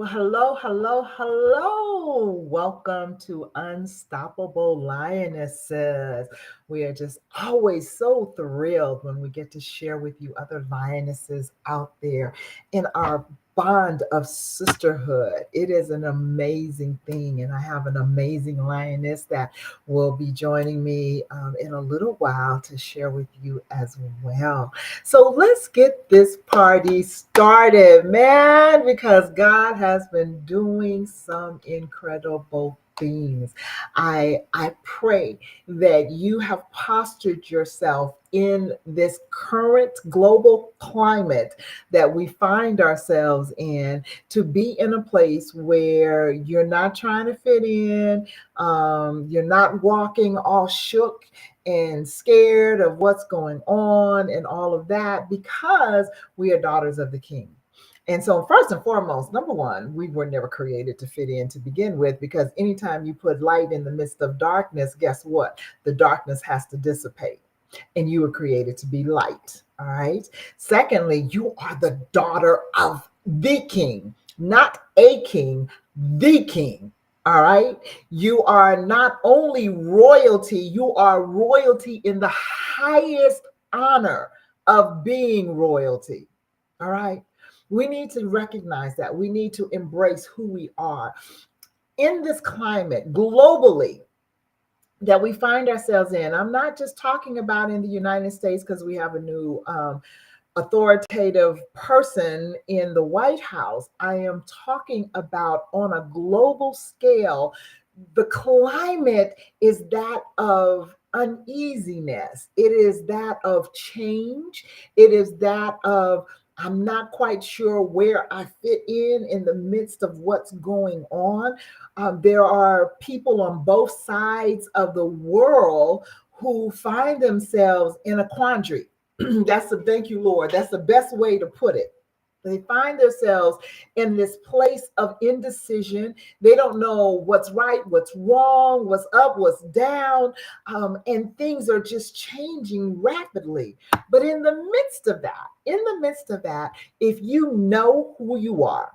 Well, hello, hello, hello. Welcome to Unstoppable Lionesses. We are just always so thrilled when we get to share with you other lionesses out there in our bond of sisterhood. It is an amazing thing, and I have an amazing lioness that will be joining me in a little while to share with you as well. So let's get this party started, man, because God has been doing some incredible things. I pray that you have postured yourself in this current global climate that we find ourselves in to be in a place where you're not trying to fit in, you're not walking all shook and scared of what's going on and all of that because we are daughters of the King. And so, first and foremost, number one, we were never created to fit in to begin with, because anytime you put light in the midst of darkness, guess what? The darkness has to dissipate. And you were created to be light. All right. Secondly, you are the daughter of the King, not a king, the King. All right. You are not only royalty, you are royalty in the highest honor of being royalty. All right. We need to recognize that. We need to embrace who we are in this climate globally that we find ourselves in. I'm not just talking about in the United States because we have a new authoritative person in the White House. I am talking about on a global scale. The climate is that of uneasiness, it is that of change, it is that of I'm not quite sure where I fit in the midst of what's going on. There are people on both sides of the world who find themselves in a quandary. Thank you, Lord. That's the best way to put it. They find themselves in this place of indecision. They don't know what's right, what's wrong, what's up, what's down, and things are just changing rapidly. But in the midst of that, if you know who you are,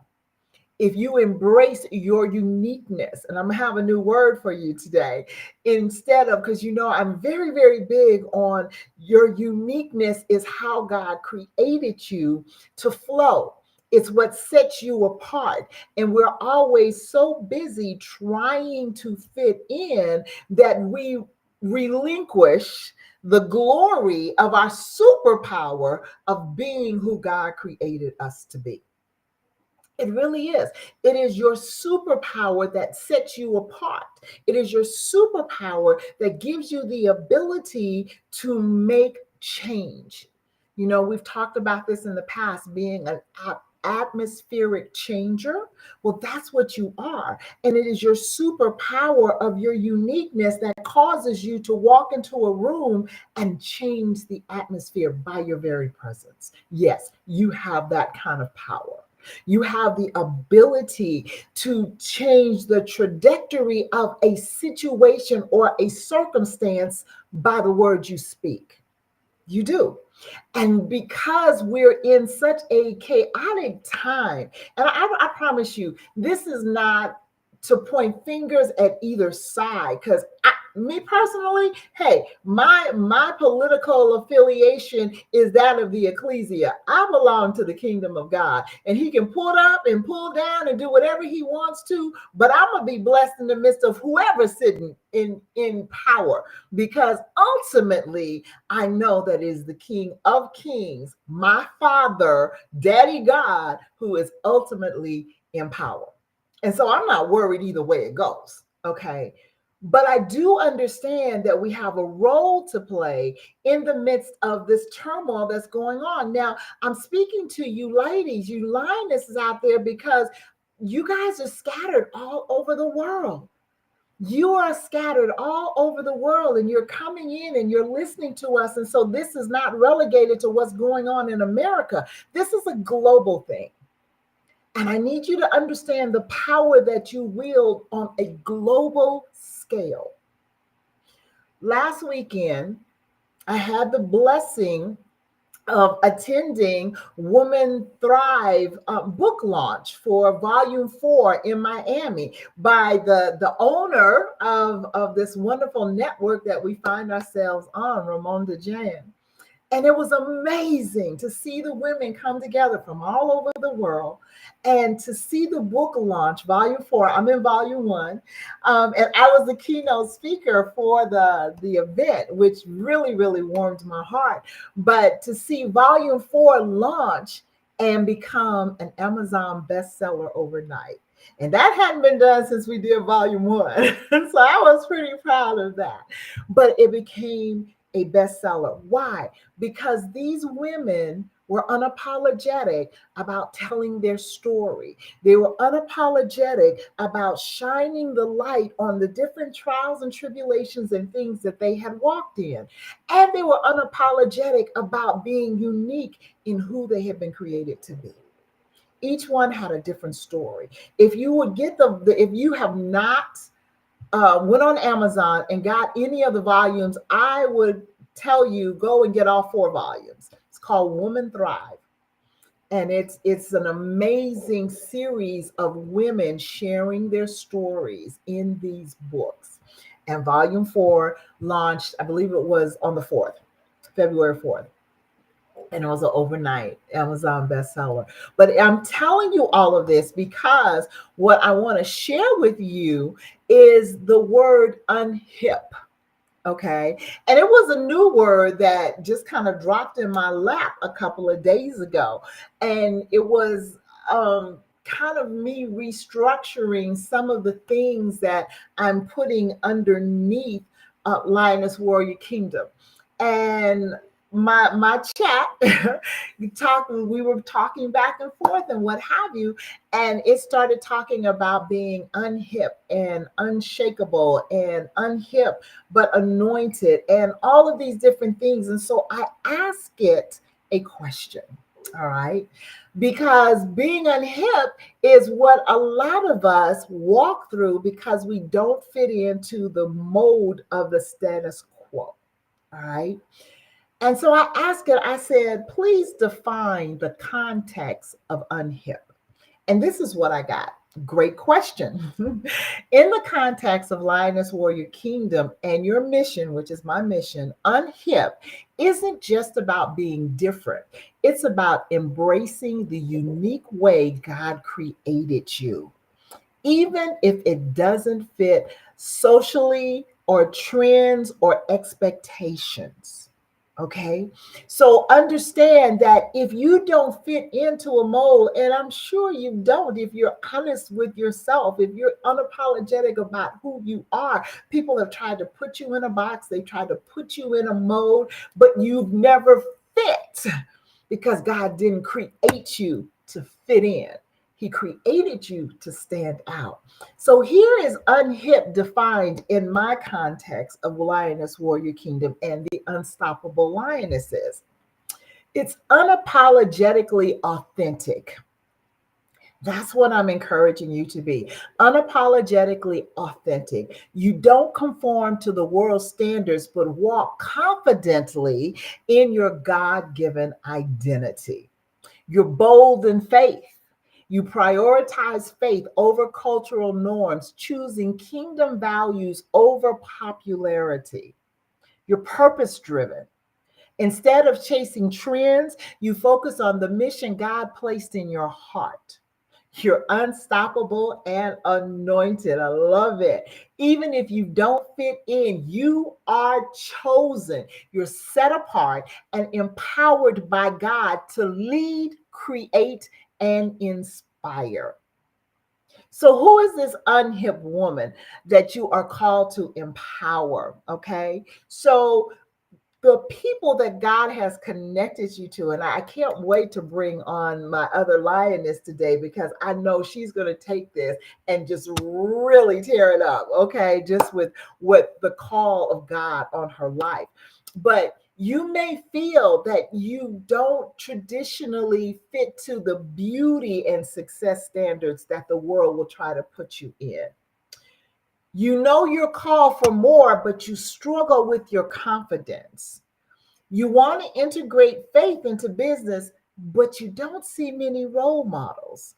if you embrace your uniqueness, and I'm gonna have a new word for you today, instead of, because I'm very, very big on your uniqueness is how God created you to flow. It's what sets you apart. And we're always so busy trying to fit in that we relinquish the glory of our superpower of being who God created us to be. It really is. It is your superpower that sets you apart. It is your superpower that gives you the ability to make change. We've talked about this in the past, being an atmospheric changer. Well, that's what you are. And it is your superpower of your uniqueness that causes you to walk into a room and change the atmosphere by your very presence. Yes, you have that kind of power. You have the ability to change the trajectory of a situation or a circumstance by the words you speak. You do. And because we're in such a chaotic time, and I promise you, this is not to point fingers at either side, because me personally, hey, my political affiliation is that of the ecclesia. I belong to the kingdom of God, and he can pull up and pull down and do whatever he wants to, but I'm gonna be blessed in the midst of whoever's sitting in power, because ultimately I know that is the King of Kings, my Father, Daddy God, who is ultimately in power. And so I'm not worried either way it goes. Okay. But I do understand that we have a role to play in the midst of this turmoil that's going on. Now, I'm speaking to you ladies, you lionesses out there, because you guys are scattered all over the world. You are scattered all over the world, and you're coming in and you're listening to us. And so this is not relegated to what's going on in America. This is a global thing. And I need you to understand the power that you wield on a global scale. Last weekend, I had the blessing of attending Women Thrive book launch for Volume 4 in Miami by the owner of this wonderful network that we find ourselves on, Raimonda. And it was amazing to see the women come together from all over the world and to see the book launch, Volume 4. I'm in Volume 1. And I was the keynote speaker for the event, which really, really warmed my heart. But to see Volume 4 launch and become an Amazon bestseller overnight. And that hadn't been done since we did Volume 1. So I was pretty proud of that. But it became a bestseller. Why? Because these women were unapologetic about telling their story. They were unapologetic about shining the light on the different trials and tribulations and things that they had walked in. And they were unapologetic about being unique in who they had been created to be. Each one had a different story. If you would get if you have not went on Amazon and got any of the volumes, I would tell you go and get all 4 volumes. It's called Women Thrive. And it's an amazing series of women sharing their stories in these books. And Volume 4 launched, I believe it was on the 4th, February 4th. And it was an overnight Amazon bestseller. But I'm telling you all of this because what I want to share with you is the word unhip. Okay. And it was a new word that just kind of dropped in my lap a couple of days ago. And it was kind of me restructuring some of the things that I'm putting underneath Lioness Warrior Kingdom. And my chat we were talking back and forth and what have you, and it started talking about being unhip and unshakable and unhip but anointed and all of these different things. And so I ask it a question. All right. Because being unhip is what a lot of us walk through because we don't fit into the mold of the status quo. All right. And so I asked it, I said, please define the context of unhip. And this is what I got. Great question. In the context of Lioness Warrior Kingdom and your mission, which is my mission, unhip isn't just about being different. It's about embracing the unique way God created you, even if it doesn't fit socially or trends or expectations. Okay. So understand that if you don't fit into a mold, and I'm sure you don't, if you're honest with yourself, if you're unapologetic about who you are, people have tried to put you in a box, they tried to put you in a mold, but you've never fit because God didn't create you to fit in. He created you to stand out. So here is unhip defined in my context of Lioness Warrior Kingdom and the Unstoppable Lionesses. It's unapologetically authentic. That's what I'm encouraging you to be. Unapologetically authentic. You don't conform to the world's standards, but walk confidently in your God-given identity. You're bold in faith. You prioritize faith over cultural norms, choosing kingdom values over popularity. You're purpose driven. Instead of chasing trends, you focus on the mission God placed in your heart. You're unstoppable and anointed. I love it. Even if you don't fit in, you are chosen. You're set apart and empowered by God to lead, create, and inspire. So, who is this unhip woman that you are called to empower? Okay. So, the people that God has connected you to, and I can't wait to bring on my other lioness today because I know she's going to take this and just really tear it up, okay, just with what the call of God on her life. But you may feel that you don't traditionally fit to the beauty and success standards that the world will try to put you in. You know you're called for more, but you struggle with your confidence. You want to integrate faith into business, but you don't see many role models.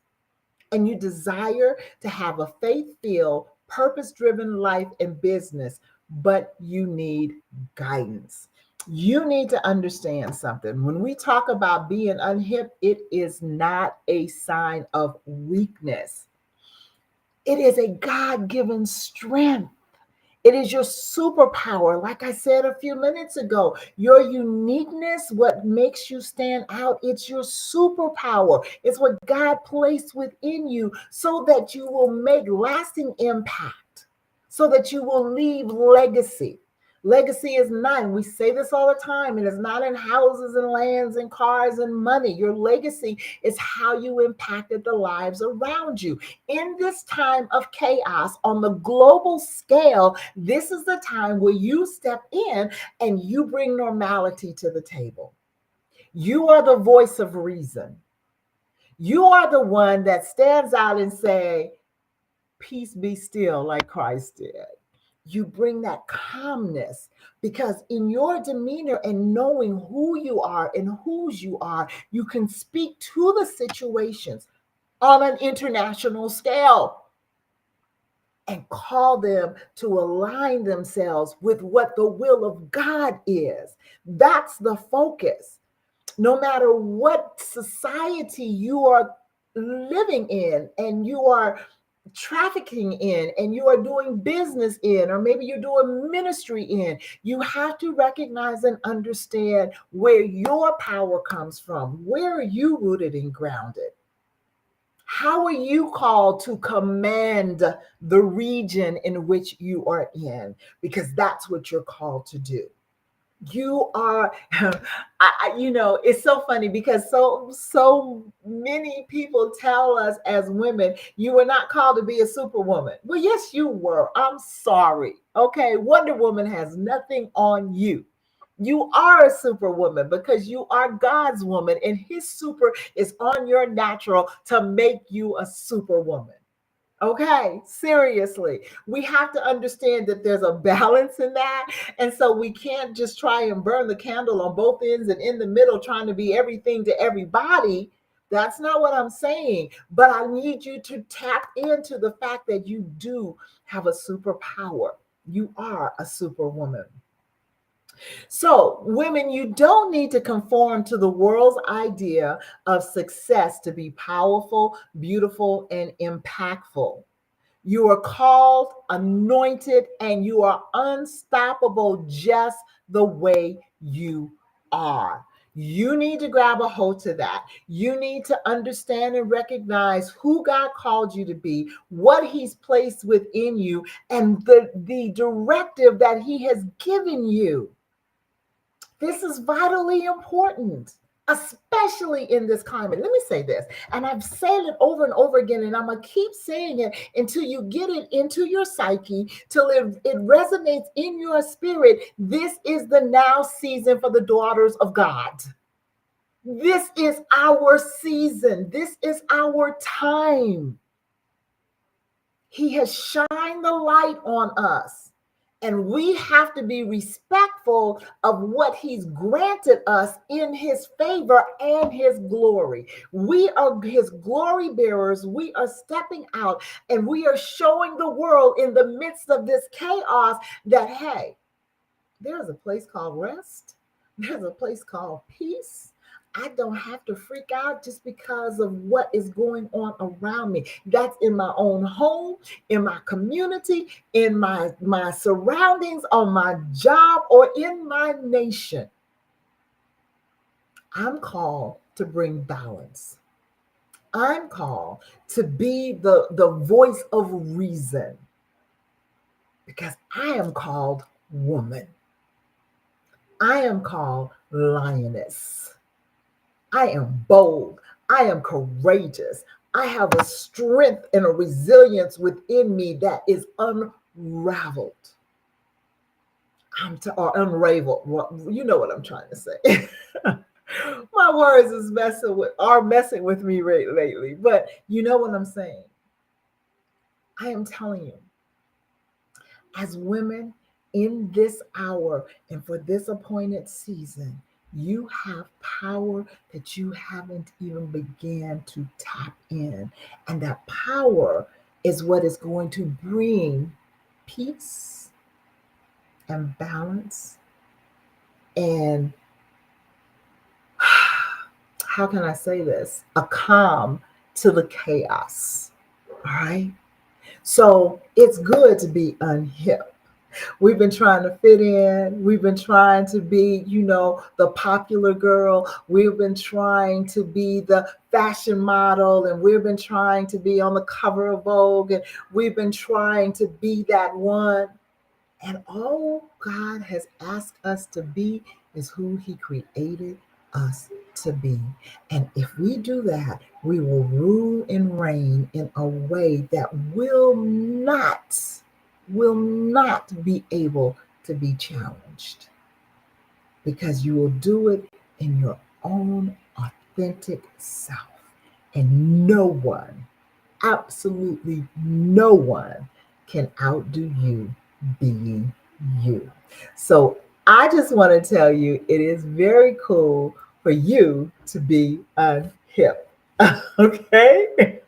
And you desire to have a faith filled, purpose driven life and business, but you need guidance. You need to understand something. When we talk about being unhip, it is not a sign of weakness, it is a God given strength. It is your superpower. Like I said a few minutes ago, your uniqueness, what makes you stand out, it's your superpower. It's what God placed within you so that you will make lasting impact, so that you will leave legacy. Legacy is not, and we say this all the time, it is not in houses and lands and cars and money. Your legacy is how you impacted the lives around you. In this time of chaos on the global scale, this is the time where you step in and you bring normality to the table. You are the voice of reason. You are the one that stands out and say, peace be still, like Christ did. You bring that calmness because in your demeanor and knowing who you are and whose you are, you can speak to the situations on an international scale and call them to align themselves with what the will of God is. That's the focus. No matter what society you are living in and you are trafficking in and you are doing business in, or maybe you're doing ministry in, you have to recognize and understand where your power comes from. Where are you rooted and grounded? How are you called to command the region in which you are in? Because that's what you're called to do. You are, it's so funny because so many people tell us as women, you were not called to be a superwoman. Well, yes, you were. I'm sorry. Okay, Wonder Woman has nothing on you. You are a superwoman because you are God's woman, and his super is on your natural to make you a superwoman. Okay, seriously. We have to understand that there's a balance in that. And so we can't just try and burn the candle on both ends and in the middle trying to be everything to everybody. That's not what I'm saying. But I need you to tap into the fact that you do have a superpower. You are a superwoman. So, women, you don't need to conform to the world's idea of success to be powerful, beautiful, and impactful. You are called, anointed, and you are unstoppable just the way you are. You need to grab a hold to that. You need to understand and recognize who God called you to be, what he's placed within you, and the directive that he has given you. This is vitally important, especially in this climate. Let me say this, and I've said it over and over again, and I'm going to keep saying it until you get it into your psyche, till it resonates in your spirit. This is the now season for the daughters of God. This is our season. This is our time. He has shined the light on us. And we have to be respectful of what he's granted us in his favor and his glory. We are his glory bearers. We are stepping out and we are showing the world in the midst of this chaos that, hey, there's a place called rest. There's a place called peace. I don't have to freak out just because of what is going on around me. That's in my own home, in my community, in my surroundings, on my job, or in my nation. I'm called to bring balance. I'm called to be the voice of reason because I am called woman. I am called lioness. I am bold. I am courageous. I have a strength and a resilience within me that is unraveled. Or unraveled. Well, you know what I'm trying to say. My words are messing with me lately, but you know what I'm saying. I am telling you, as women, in this hour and for this appointed season, you have power that you haven't even began to tap in. And that power is what is going to bring peace and balance and how can I say this? A calm to the chaos. All right. So it's good to be unhip. We've been trying to fit in. We've been trying to be, the popular girl. We've been trying to be the fashion model, and we've been trying to be on the cover of Vogue, and we've been trying to be that one. And all God has asked us to be is who He created us to be. And if we do that, we will rule and reign in a way that will not be able to be challenged, because you will do it in your own authentic self. And no one, absolutely no one, can outdo you being you. So I just want to tell you it is very cool for you to be unhip. Okay?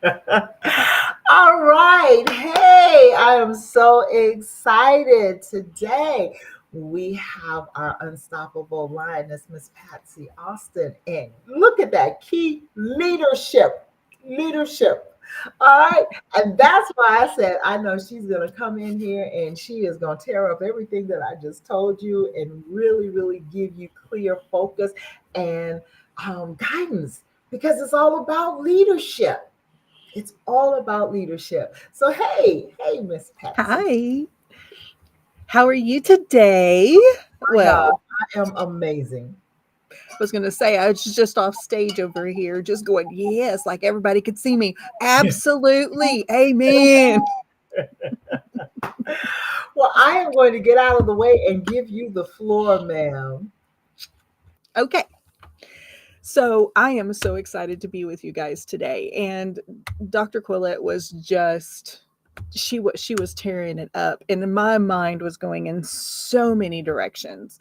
All right. Hey, I am so excited today. We have our unstoppable lioness, Miss Patsy Austin. And look at that key leadership. Leadership. All right. And that's why I said I know she's going to come in here and she is going to tear up everything that I just told you and really, really give you clear focus and guidance, because it's all about leadership. It's all about leadership. So, hey, Miss Patsy. Hi. How are you today? My God, Well, I am amazing. I was going to say, I was just off stage over here, just going, yes, like everybody could see me. Absolutely. Amen. Well, I am going to get out of the way and give you the floor, ma'am. Okay. So I am so excited to be with you guys today. And Dr. Quillette was just she was tearing it up and my mind was going in so many directions.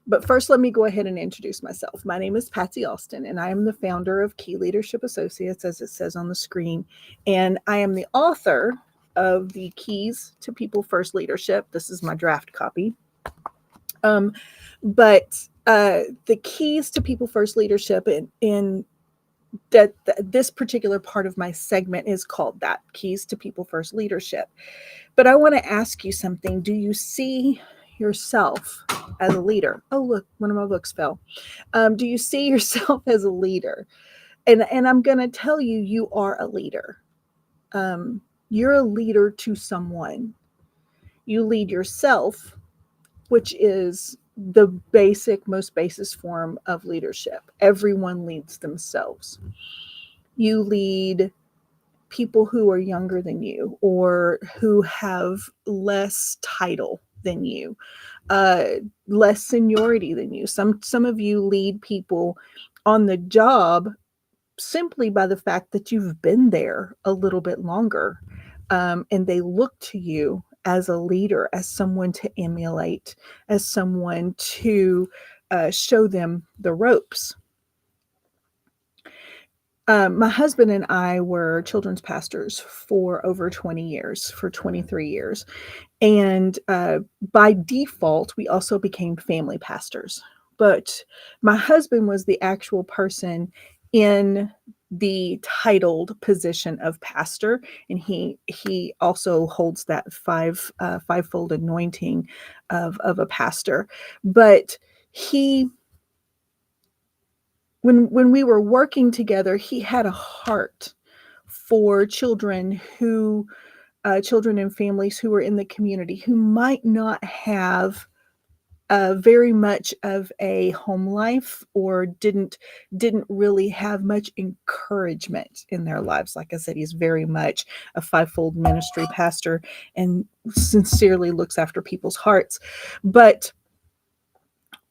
But first, let me go ahead and introduce myself. My name is Patsy Austin, and I am the founder of Key Leadership Associates, as it says on the screen. And I am the author of the Keys to People First Leadership. This is my draft copy. Um, but the keys to people first leadership in this particular part of my segment is called that, keys to people first leadership. But I want to ask you something. Do you see yourself as a leader? Oh, look, one of my books fell. Do you see yourself as a leader? And I'm going to tell you, you are a leader. You're a leader to someone. You lead yourself, which is the most basis form of leadership. Everyone leads themselves. You lead people who are younger than you or who have less title than you, uh, less seniority than you. Some of you lead people on the job simply by the fact that you've been there a little bit longer, and they look to you as a leader, as someone to emulate, as someone to show them the ropes. My husband and I were children's pastors for over 20 years, for 23 years. And by default, we also became family pastors. But my husband was the actual person in the titled position of pastor, and he also holds that fivefold anointing of a pastor. But he when we were working together, he had a heart for children and families who were in the community who might not have very much of a home life or didn't really have much encouragement in their lives. Like I said, he's very much a fivefold ministry pastor and sincerely looks after people's hearts. But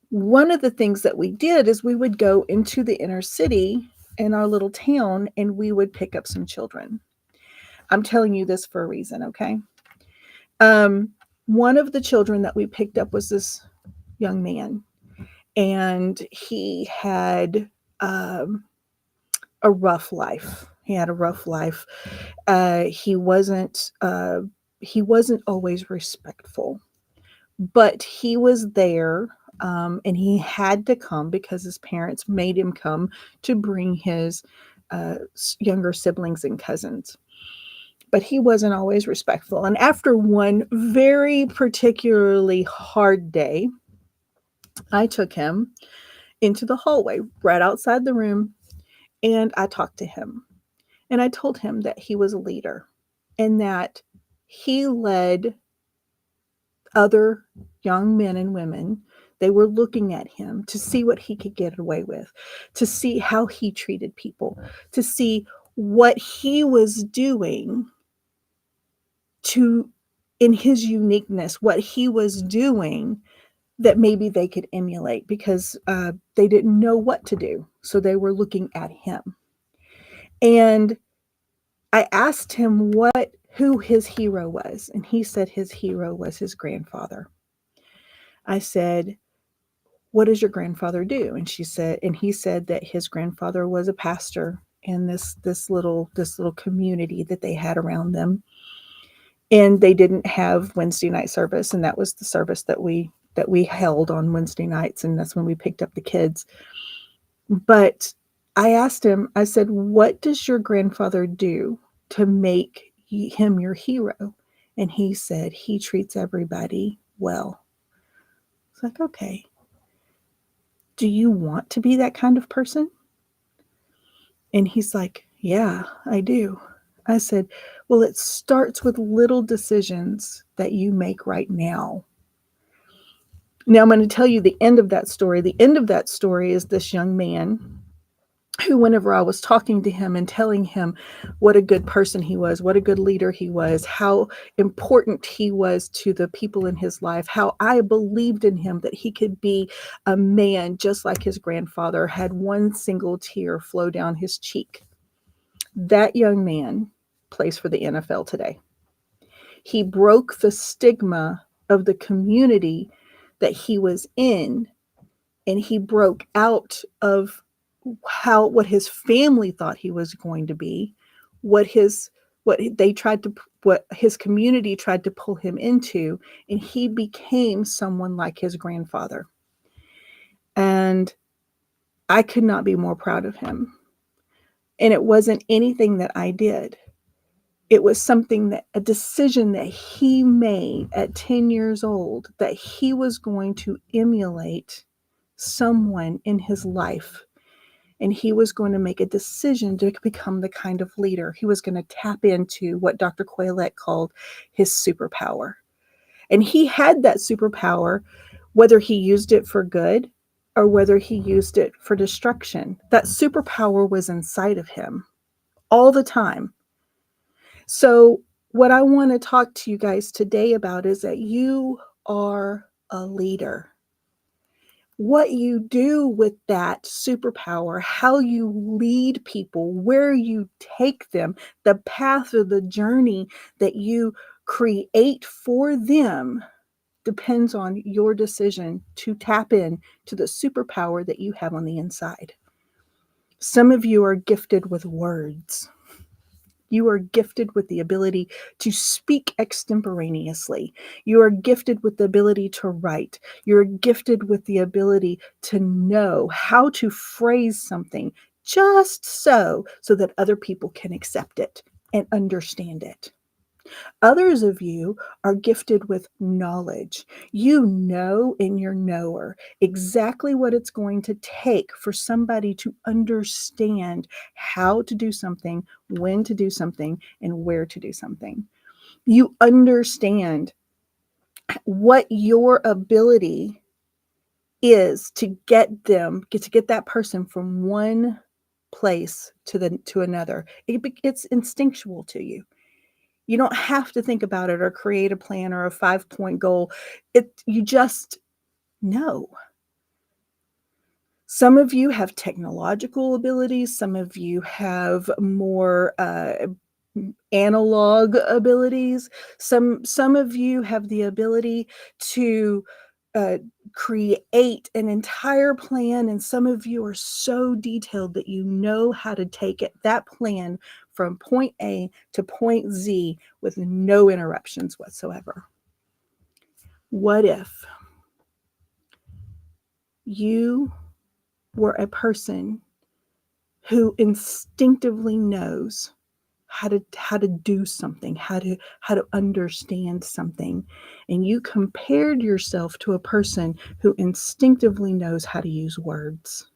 one of the things that we did is we would go into the inner city in our little town and we would pick up some children. I'm telling you this for a reason, okay? One of the children that we picked up was this young man, and he had um, a rough life. He had a rough life. He wasn't. He wasn't always respectful, but he was there, and he had to come because his parents made him come to bring his younger siblings and cousins. But he wasn't always respectful. And after one very particularly hard day, I took him into the hallway right outside the room, and I talked to him. And I told him that he was a leader and that he led other young men and women. They were looking at him to see what he could get away with, to see how he treated people, to see what he was doing to, in his uniqueness, what he was doing that maybe they could emulate because they didn't know what to do. So they were looking at him. And I asked him who his hero was, and he said his hero was his grandfather. I said, "What does your grandfather do?" And he said that his grandfather was a pastor in this little community that they had around them, and they didn't have Wednesday night service, and that was the service that we held on Wednesday nights, and that's when we picked up the kids. But I asked him, I said, "What does your grandfather do to make him your hero?" And he said, "He treats everybody well." It's like, okay, do you want to be that kind of person? And he's like, "Yeah, I do." I said, "Well, it starts with little decisions that you make right now." Now, I'm going to tell you the end of that story. The end of that story is this young man who, whenever I was talking to him and telling him what a good person he was, what a good leader he was, how important he was to the people in his life, how I believed in him that he could be a man just like his grandfather, had one single tear flow down his cheek. That young man plays for the NFL today. He broke the stigma of the community that he was in, and he broke out of what his family thought he was going to be, what his what they tried to what his community tried to pull him into, and he became someone like his grandfather. And I could not be more proud of him. And it wasn't anything that I did. It was a decision that he made at 10 years old, that he was going to emulate someone in his life, and he was going to make a decision to become the kind of leader. He was going to tap into what Dr. Quaylette called his superpower. And he had that superpower, whether he used it for good or whether he used it for destruction. That superpower was inside of him all the time. So, what I want to talk to you guys today about is that you are a leader. What you do with that superpower, how you lead people, where you take them, the path or the journey that you create for them depends on your decision to tap in to the superpower that you have on the inside. Some of you are gifted with words. You are gifted with the ability to speak extemporaneously. You are gifted with the ability to write. You're gifted with the ability to know how to phrase something just so that other people can accept it and understand it. Others of you are gifted with knowledge. You know in your knower exactly what it's going to take for somebody to understand how to do something, when to do something, and where to do something. You understand what your ability is to get that person from one place to another. It's instinctual to you. You don't have to think about it or create a plan or a 5-point goal. You just know. Some of you have technological abilities. Some of you have more analog abilities. Some of you have the ability to uh, create an entire plan, and some of you are so detailed that you know how to take that plan from point A to point Z with no interruptions whatsoever. What if you were a person who instinctively knows how to do something, how to understand something, and you compared yourself to a person who instinctively knows how to use words?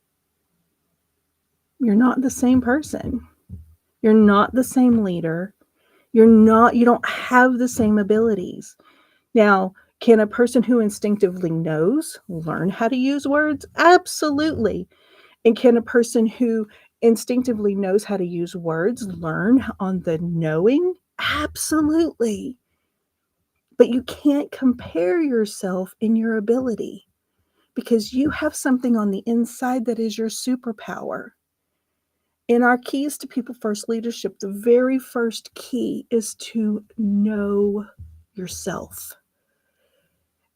You're not the same person. You're not the same leader. You don't have the same abilities. Now, can a person who instinctively knows learn how to use words? Absolutely. And can a person who instinctively knows how to use words learn on the knowing? Absolutely. But you can't compare yourself in your ability, because you have something on the inside that is your superpower. In our keys to people first leadership, the very first key is to know yourself.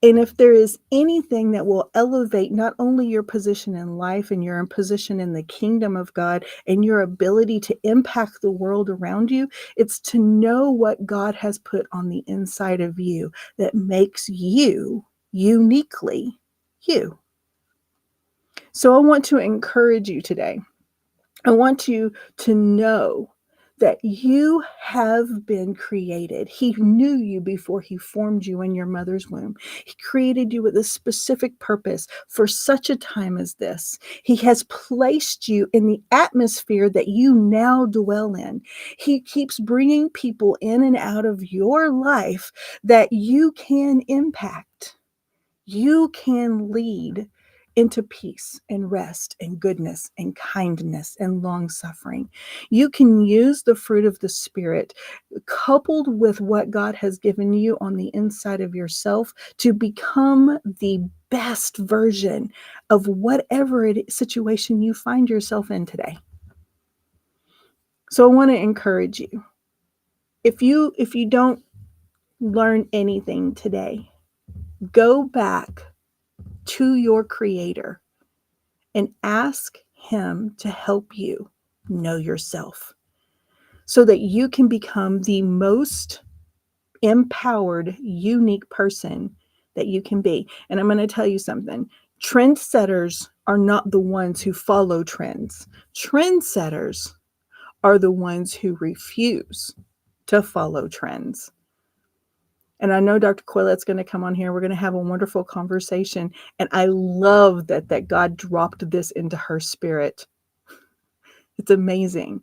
And if there is anything that will elevate not only your position in life and your position in the kingdom of God and your ability to impact the world around you, it's to know what God has put on the inside of you that makes you uniquely you. So I want to encourage you today. I want you to know that you have been created. He knew you before he formed you in your mother's womb. He created you with a specific purpose for such a time as this. He has placed you in the atmosphere that you now dwell in. He keeps bringing people in and out of your life that you can impact. You can lead into peace and rest and goodness and kindness and long suffering. You can use the fruit of the Spirit coupled with what God has given you on the inside of yourself to become the best version of whatever situation you find yourself in today. So I want to encourage you. If you don't learn anything today, go back to your Creator and ask Him to help you know yourself so that you can become the most empowered, unique person that you can be. And I'm going to tell you something. Trendsetters are not the ones who follow trends. Trendsetters are the ones who refuse to follow trends. And I know Dr. Quilette's going to come on here. We're going to have a wonderful conversation. And I love that God dropped this into her spirit. It's amazing.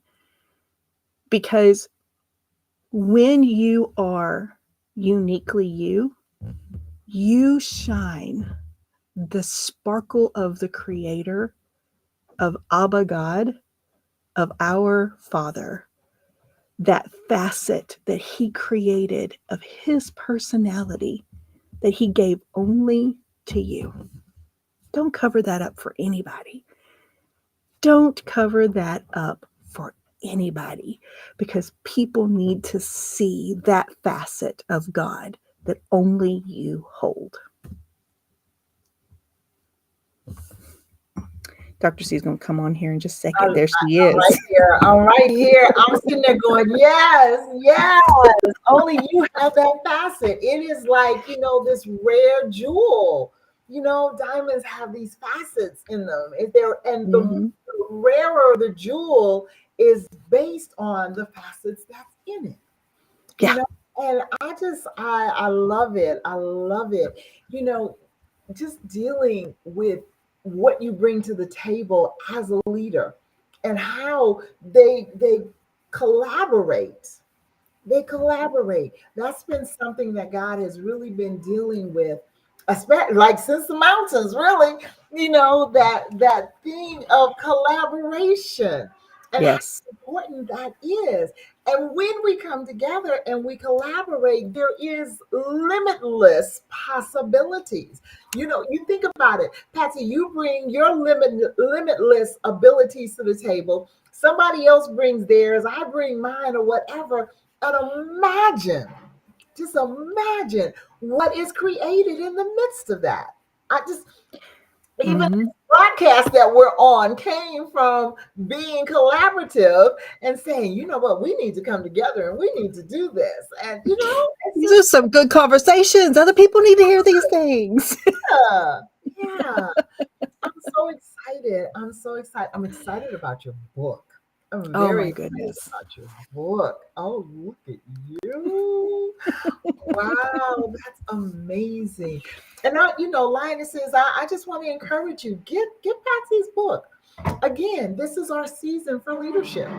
Because when you are uniquely you, you shine the sparkle of the Creator, of Abba God, of our Father, that facet that He created of His personality that He gave only to you. Don't cover that up for anybody. Don't cover that up for anybody, because people need to see that facet of God that only you hold. Dr. C is going to come on here in just a second. There she I'm is. right here. I'm right here. I'm sitting there going, yes, yes. Only you have that facet. It is like, this rare jewel. Diamonds have these facets in them. The Mm-hmm. rarer the jewel is based on the facets that's in it. You Yeah. know, and I love it. I love it. You know, just dealing with what you bring to the table as a leader and how they collaborate. They collaborate. That's been something that God has really been dealing with, especially like since the mountains, really, that thing of collaboration and how Yes. important that is. And when we come together and we collaborate, there is limitless possibilities. You think about it, Patsy, you bring your limitless abilities to the table. Somebody else brings theirs, I bring mine, or whatever. And just imagine what is created in the midst of that. I just, even Mm-hmm. this broadcast that we're on came from being collaborative and saying, you know what, we need to come together and we need to do this. And, it's These are just, some good conversations. Other people need to hear these things. yeah, yeah. I'm so excited. I'm so excited. I'm excited about your book. I'm Oh very my excited goodness. about your book. Oh, look at you. Wow, that's amazing. And Lionesses, I just want to encourage you. Get Patsy's book. Again, this is our season for leadership.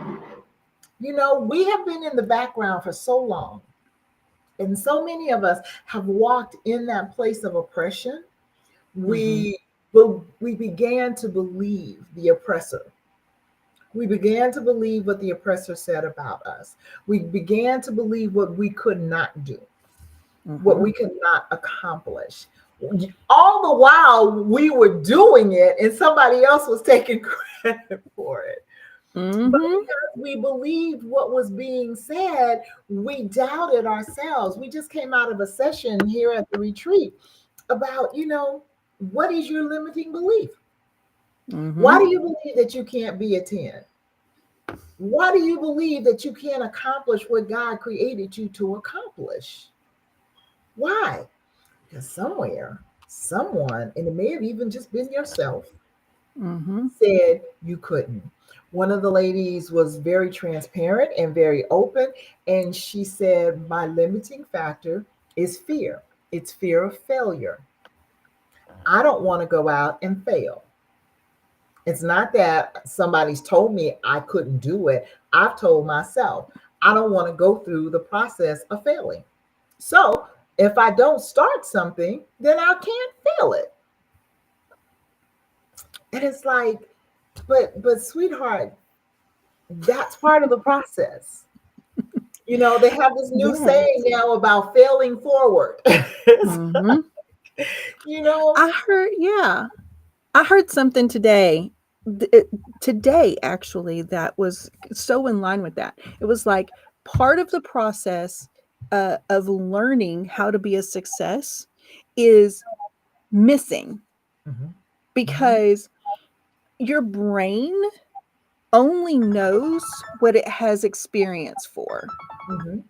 We have been in the background for so long, and so many of us have walked in that place of oppression. Mm-hmm. We began to believe the oppressor. We began to believe what the oppressor said about us. We began to believe what we could not do, what Mm-hmm. we could not accomplish. All the while we were doing it and somebody else was taking credit for it. But Mm-hmm. because we believed what was being said, we doubted ourselves. We just came out of a session here at the retreat about, what is your limiting belief? Mm-hmm. Why do you believe that you can't be a 10? Why do you believe that you can't accomplish what God created you to accomplish? Why? Because somewhere, someone, and it may have even just been yourself, Mm-hmm. said you couldn't. One of the ladies was very transparent and very open, and she said, my limiting factor is fear. It's fear of failure. I don't want to go out and fail. It's not that somebody's told me I couldn't do it. I've told myself I don't want to go through the process of failing. So if I don't start something, then I can't fail it. And it's like, but sweetheart, that's part of the process. They have this new saying Yes. now about failing forward. Mm-hmm. you know, I heard, yeah, I heard something today. Today, actually, that was so in line with that. It was like part of the process of learning how to be a success is missing Mhm, mhm, because your brain only knows what it has experience for. mhm,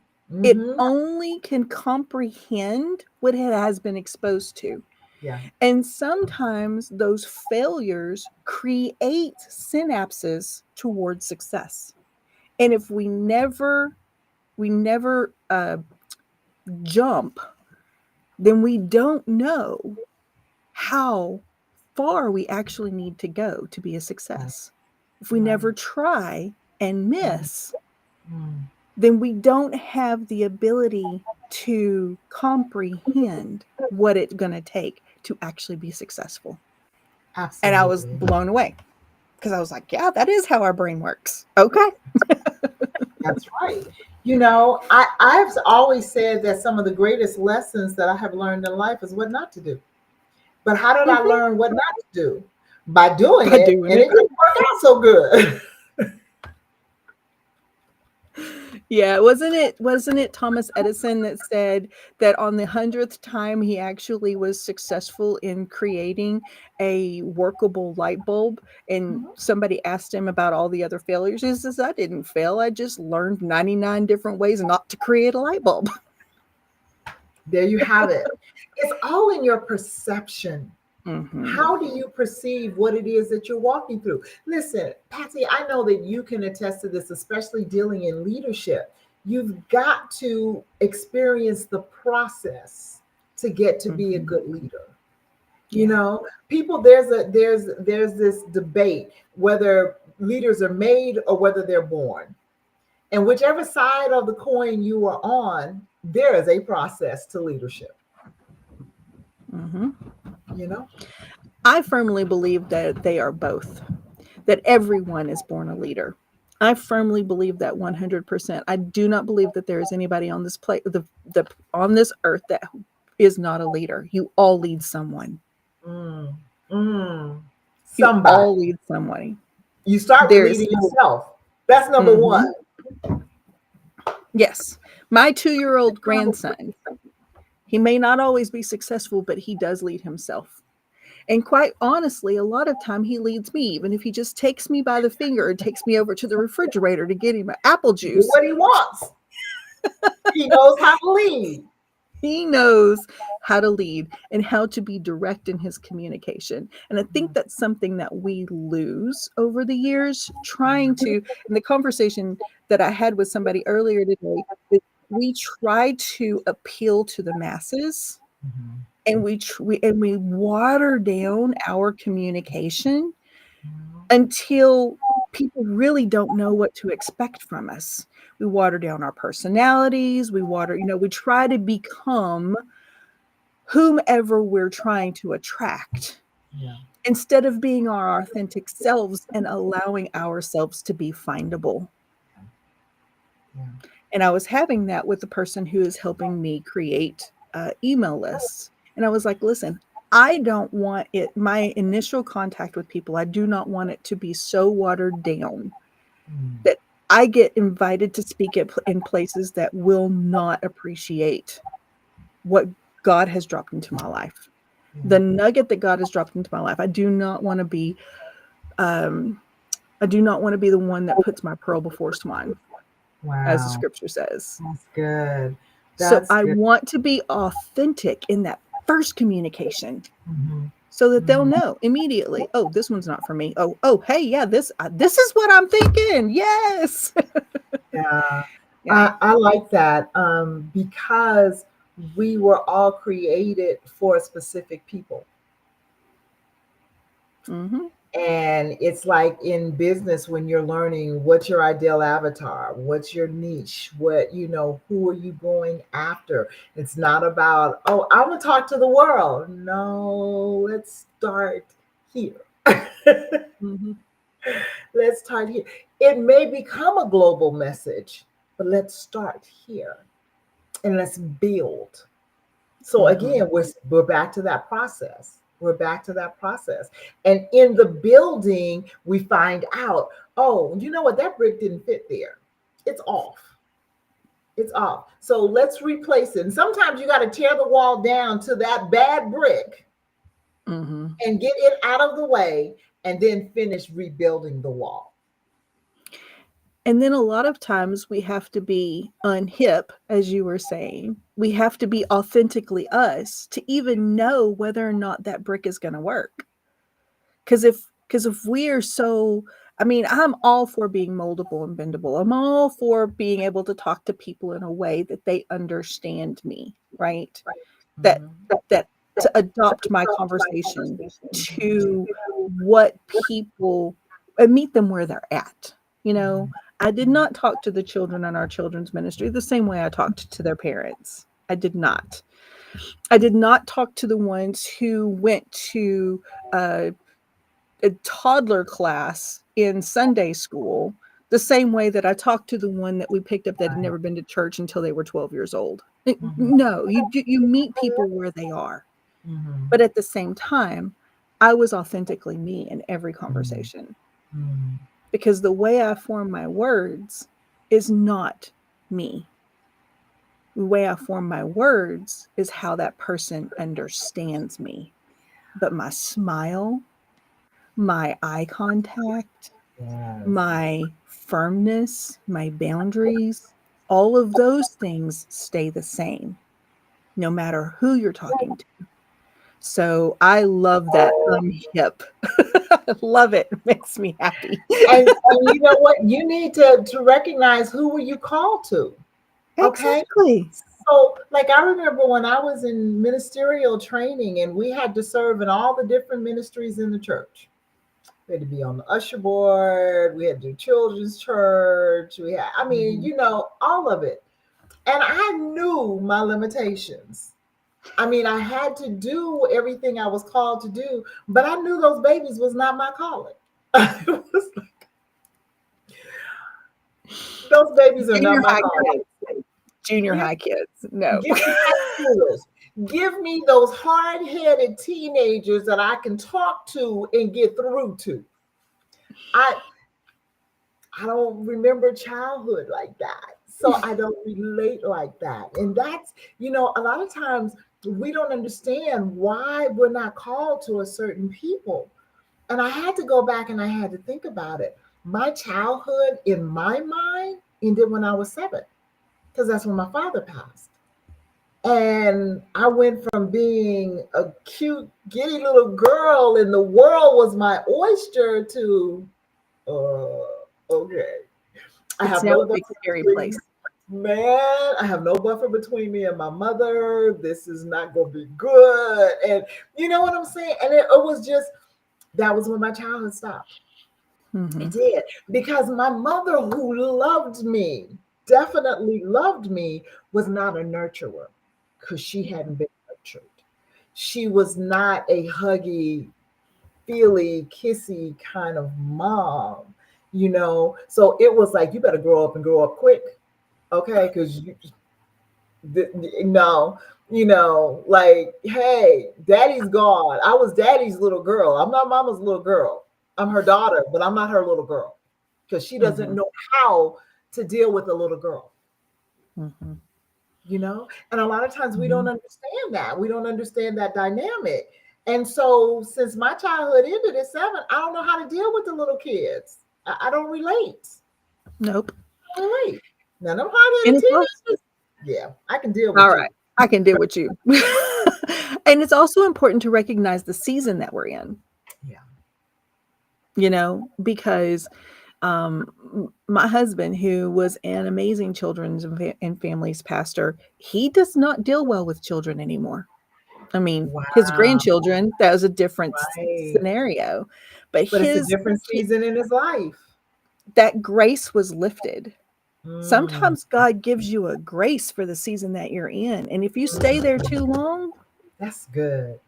It mhm. only can comprehend what it has been exposed to. Yeah. And sometimes those failures create synapses towards success. And if we never jump, then we don't know how far we actually need to go to be a Right. success. If we Right. never try and Mm, miss, mm. then we don't have the ability to comprehend what it's going to take to actually be successful. And I was Absolutely. blown away because I was like, yeah, that is how our brain works. Okay. That's right. I've always said that some of the greatest lessons that I have learned in life is what not to do. But how did I Mm-hmm. learn what not to do? By doing By it, doing and it. it didn't work out so good. Yeah, wasn't it Thomas Edison that said that on the 100th time he actually was successful in creating a workable light bulb, and Mhm. somebody asked him about all the other failures. He says, I didn't fail. I just learned 99 different ways not to create a light bulb. There you have it. It's all in your perception. Mm-hmm. How do you perceive what it is that you're walking through? Listen, Patsy, I know that you can attest to this, especially dealing in leadership. You've got to experience the process to get to be a Mm-hmm. good leader. Yeah. People, there's this debate whether leaders are made or whether they're born. And whichever side of the coin you are on, there is a process to leadership, Mm-hmm. you know? I firmly believe that they are both, that everyone is born a leader. I firmly believe that 100%. I do not believe that there is anybody on this on this earth that is not a leader. You all lead someone. Mm, mm. You all Somebody. lead somebody. You start with There's leading yourself. That's number Mhm. one. Yes. My 2-year-old grandson, he may not always be successful, but he does lead himself. And quite honestly, a lot of time he leads me, even if he just takes me by the finger and takes me over to the refrigerator to get him apple Do juice. what he wants. He knows how to lead. He knows how to lead and how to be direct in his communication. And I think that's something that we lose over the years, trying to, in the conversation that I had with somebody earlier today, is we try to appeal to the masses, Mhm. and we water down our communication Mhm. until people really don't know what to expect from us. We water down our personalities, we try to become whomever we're trying to attract Yeah. instead of being our authentic selves and allowing ourselves to be findable. Yeah. And I was having that with the person who is helping me create email lists. And I was like, listen, I don't want it, my initial contact with people, I do not want it to be so watered down Mm. that I get invited to speak in places that will not appreciate what God has dropped into my life. Yeah. The nugget that God has dropped into my life. Um, I do not want to be the one that puts my pearl before swine, as the Wow. scripture says. That's good. So That's I good. want to be authentic in that first communication Mhm. so that they'll Mhm. know immediately, oh, this one's not for me. Oh, hey, yeah, this is what I'm thinking. Yes. Yeah. Yeah. I like that because we were all created for specific people. Hmm. And it's like in business when you're learning what's your ideal avatar, what's your niche, who are you going after? It's not about, oh, I want to talk to the world. No, let's start here. Hmm. Let's start here. It may become a global message, but let's start here and let's build. So Hmm. again, we're back to that process. We're back to that process. And in the building, we find out, oh, you know what? That brick didn't fit there. It's off. It's off. So let's replace it. And sometimes you got to tear the wall down to that bad brick Hmm. and get it out of the way and then finish rebuilding the wall. And then a lot of times we have to be unhip, as you were saying. We have to be authentically us to even know whether or not that brick is going to work. Because if we are so, I mean, I'm all for being moldable and bendable. I'm all for being able to talk to people in a way that they understand me, right? That Mhm. that to adopt my conversation to what people and meet them where they're at. You know, I did not talk to the children in our children's ministry the same way I talked to their parents. I did not. I did not talk to the ones who went to uh, a toddler class in Sunday school the same way that I talked to the one that we picked up that had Right. never been to church until they were 12 years old. Mhm. No, you meet people where they are. Mhm. But at the same time, I was authentically me in every Mhm. conversation Mhm. because the way I form my words is not me. The way I form my words is how that person understands me. But my smile, my eye contact, Yes. my firmness, my boundaries, all of those things stay the same no matter who you're talking to. So I love that unhip. I love it. It makes me happy. And you know what? You need to recognize who were you called to. Okay. Exactly. So, like, I remember when I was in ministerial training and we had to serve in all the different ministries in the church. We had to be on the usher board, we had to do children's church, I mean, Mhm. all of it. And I knew my limitations. I mean, I had to do everything I was called to do, but I knew those babies was not my calling. It was like, those babies are not Junior my high calling. kids. Junior Give high kids. No. Give me high schoolers. Give me those hard-headed teenagers that I can talk to and get through to. I I don't remember childhood like that. So I don't relate like that. And that's, a lot of times we don't understand why we're not called to a certain people. And I had to go back and I had to think about it. My childhood in my mind ended when I was 7, because that's when my father passed. And I went from being a cute, giddy little girl and the world was my oyster to, okay, I It's have now no a big buffer scary between, place. man, I have no buffer between me and my mother. This is not going to be good. And you know what I'm saying? And it was just, that was when my childhood stopped. It Hmm. did. Because my mother, who loved me, definitely loved me, was not a nurturer because she hadn't been nurtured. She was not a huggy, feely, kissy kind of mom. So it was like, you better grow up and grow up quick, okay? Because no, like, hey, daddy's gone. I was daddy's little girl. I'm not mama's little girl. I'm her daughter, but I'm not her little girl because she doesn't Hmm. know how to deal with a little girl. And a lot of times we don't Hmm. understand that. We don't understand that dynamic. And so, since my childhood ended at 7, I don't know how to deal with the little kids. I don't relate. Nope. I don't relate. Now, them hard And headed it's also teenagers, yeah, I can deal all with you. right. I can deal with you. And it's also important to recognize the season that we're in, Yeah. because my husband, who was an amazing children's and families pastor, he does not deal well with children anymore. I mean, his Wow. grandchildren, that was a different Right. scenario, but But it's a his different season in his life. that grace was lifted. Mm, Sometimes God gives you a grace for the season that you're in, and if you stay there too long, that's good.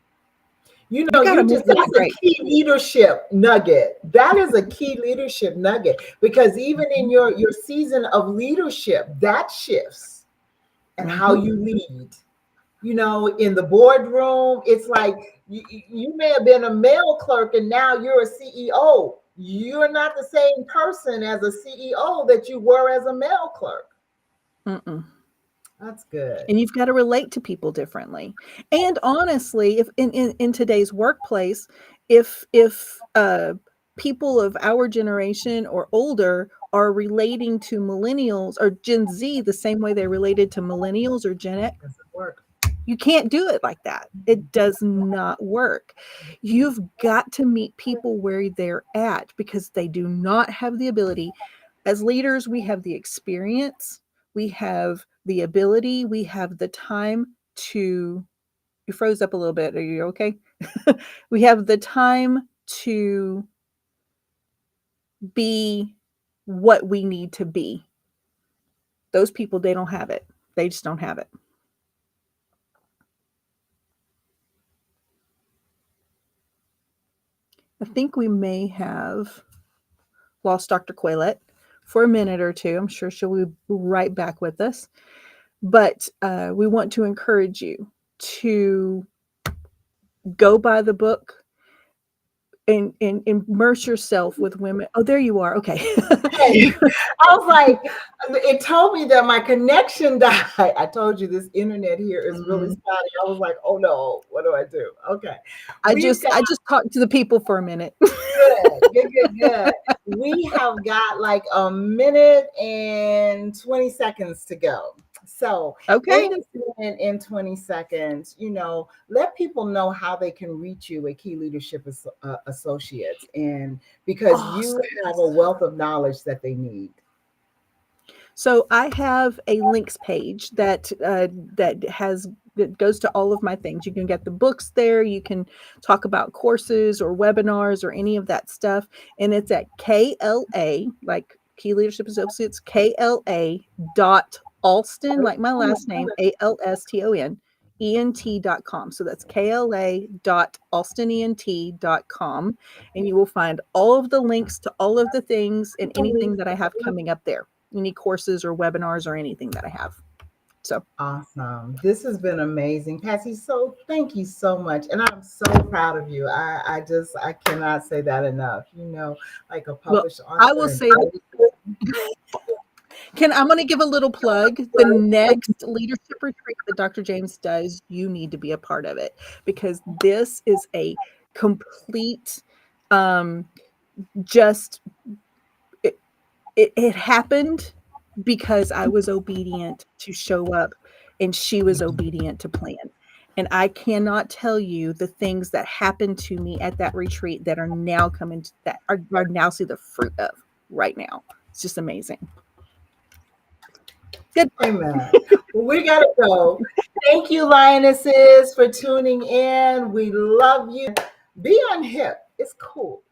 you got to move with the That's a grace. key leadership nugget. That is a key leadership nugget because even in Mhm. your season of leadership, that shifts and how Mhm. you lead. In the boardroom, it's like you may have been a male clerk and now you're a CEO. You're not the same person as a CEO that you were as a male clerk. Mm-mm. That's good. And you've got to relate to people differently. And honestly, if in today's workplace, if people of our generation or older are relating to millennials or Gen Z the same way they related to millennials or Gen X, Doesn't work. you can't do it like that. It does not work. You've got to meet people where they're at because they do not have the ability. As leaders, we have the experience, we have the ability, we have the time to. You froze up a little bit. Are you okay? We have the time to be what we need to be. Those people, they don't have it. They just don't have it. I think we may have lost Dr. Quaylette for a minute or two. I'm sure she'll be right back with us. But we want to encourage you to go by the book and immerse yourself with women. Oh, there you are. Okay. Hey, I was like, it told me that my connection died. I told you this internet here is really Mm. spotty. I was like, oh no, what do I do? Okay. I We've just got I just talked to the people for a minute. good. We have got like a minute and 20 seconds to go. So, in Okay. this minute and 20 seconds, let people know how they can reach you at Key Leadership Associates, and because Oh, you have a wealth of knowledge that they need. so I have a links page that goes to all of my things. You can get the books there. You can talk about courses or webinars or any of that stuff, and it's at KLA, like Key Leadership Associates, KLA dot Alston, like my last name, ALSTON. ENT.com. So that's KLA dot AlstonENT.com. And you will find all of the links to all of the things and anything that I have coming up there, any courses or webinars or anything that I have. So Awesome. This has been amazing, Patsy. So thank you so much. And I'm so proud of you. I cannot say that enough. Like a well, published I author will and say that. I'm going to give a little plug. The next leadership retreat that Dr. James does, you need to be a part of it, because this is a complete, um, just it, it happened because I was obedient to show up and she was obedient to plan. And I cannot tell you the things that happened to me at that retreat that are now coming to, that are now see the fruit of right now. It's just amazing. Good. Amen. Well, we got to go. Thank you, Lionesses, for tuning in. We love you. Be on hip. It's cool.